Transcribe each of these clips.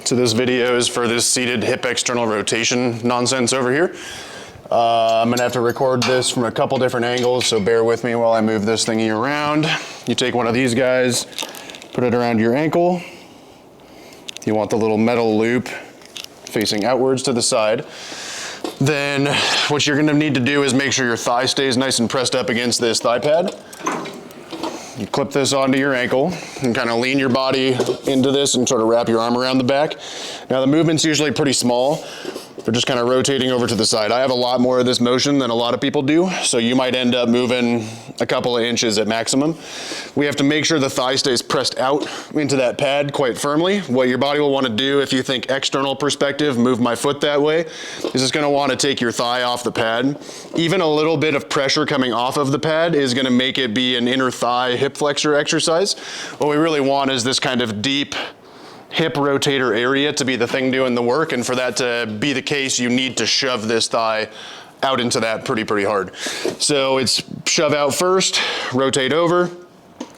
to this video is for this seated hip external rotation nonsense over here. I'm gonna have to record this from a couple different angles, so bear with me while I move this thingy around. You take one of these guys, put it around your ankle. You want the little metal loop facing outwards to the side. Then what you're gonna need to do is make sure your thigh stays nice and pressed up against this thigh pad. You clip this onto your ankle and kind of lean your body into this and sort of wrap your arm around the back. Now the movement's usually pretty small. They're just kind of rotating over to the side. I have a lot more of this motion than a lot of people do, so you might end up moving a couple of inches at maximum. We have to make sure the thigh stays pressed out into that pad quite firmly. What your body will want to do, if you think external perspective, move my foot that way, is it's going to want to take your thigh off the pad. Even a little bit of pressure coming off of the pad is going to make it be an inner thigh hip flexor exercise. What we really want is this kind of deep hip rotator area to be the thing doing the work, and for that to be the case, you need to shove this thigh out into that pretty hard. So it's shove out first, rotate over.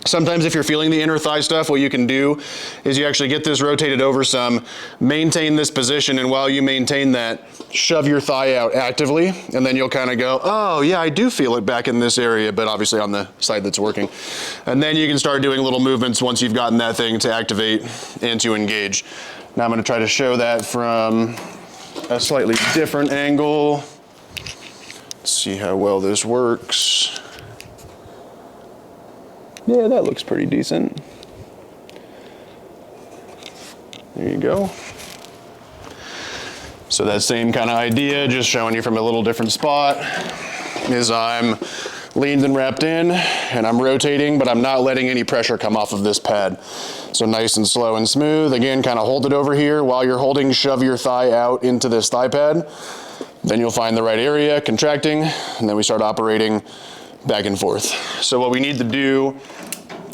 Sometimes if you're feeling the inner thigh stuff, what you can do is you actually get this rotated over some, maintain this position, and while you maintain that, shove your thigh out actively, and then you'll kind of go, oh yeah, I do feel it back in this area, but obviously on the side that's working. And then you can start doing little movements once you've gotten that thing to activate and to engage. Now I'm going to try to show that from a slightly different angle. Let's see how well this works. Yeah, that looks pretty decent. There you go. So that same kind of idea, just showing you from a little different spot, is I'm leaned and wrapped in, and I'm rotating, but I'm not letting any pressure come off of this pad. So nice and slow and smooth. Again, kind of hold it over here. While you're holding, shove your thigh out into this thigh pad. Then you'll find the right area, contracting, and then we start operating back and forth. So what we need to do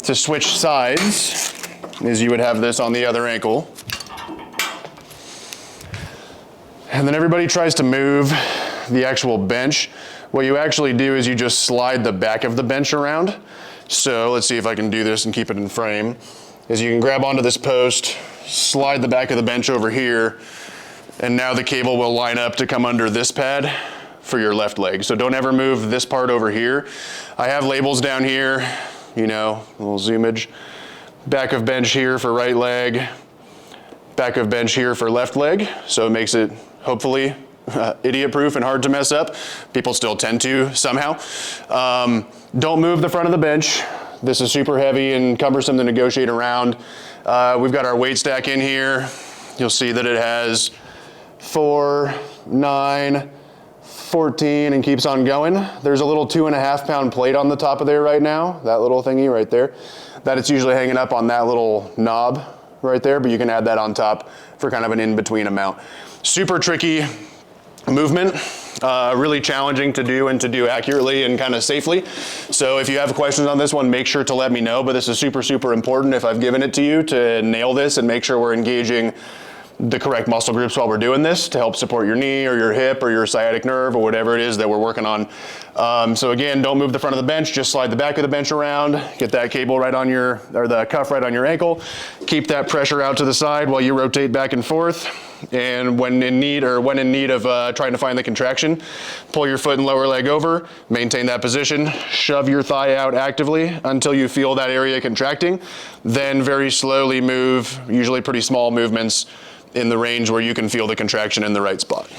to switch sides is you would have this on the other ankle. And then everybody tries to move the actual bench. What you actually do is you just slide the back of the bench around. So let's see if I can do this and keep it in frame. Is you can grab onto this post, slide the back of the bench over here, and now the cable will line up to come under this pad for your left leg. So don't ever move this part over here. I have labels down here, you know, a little zoomage. Back of bench here for right leg, back of bench here for left leg. So it makes it hopefully idiot-proof and hard to mess up. People still tend to somehow. Don't move the front of the bench. This is super heavy and cumbersome to negotiate around. We've got our weight stack in here. You'll see that it has 4, 9, 14 and keeps on going. There's a little 2.5 pound plate on the top of there right now, that little thingy right there. That it's usually hanging up on that little knob right there, but you can add that on top for kind of an in-between amount. Super tricky movement, really challenging to do and to do accurately and kind of safely. So if you have questions on this one, make sure to let me know, but this is super important if I've given it to you to nail this and make sure we're engaging the correct muscle groups while we're doing this to help support your knee or your hip or your sciatic nerve or whatever it is that we're working on. So again, don't move the front of the bench, just slide the back of the bench around, get that cable right on your, or the cuff right on your ankle, keep that pressure out to the side while you rotate back and forth. And when in need of trying to find the contraction, pull your foot and lower leg over, maintain that position, shove your thigh out actively until you feel that area contracting, then very slowly move, usually pretty small movements, in the range where you can feel the contraction in the right spot.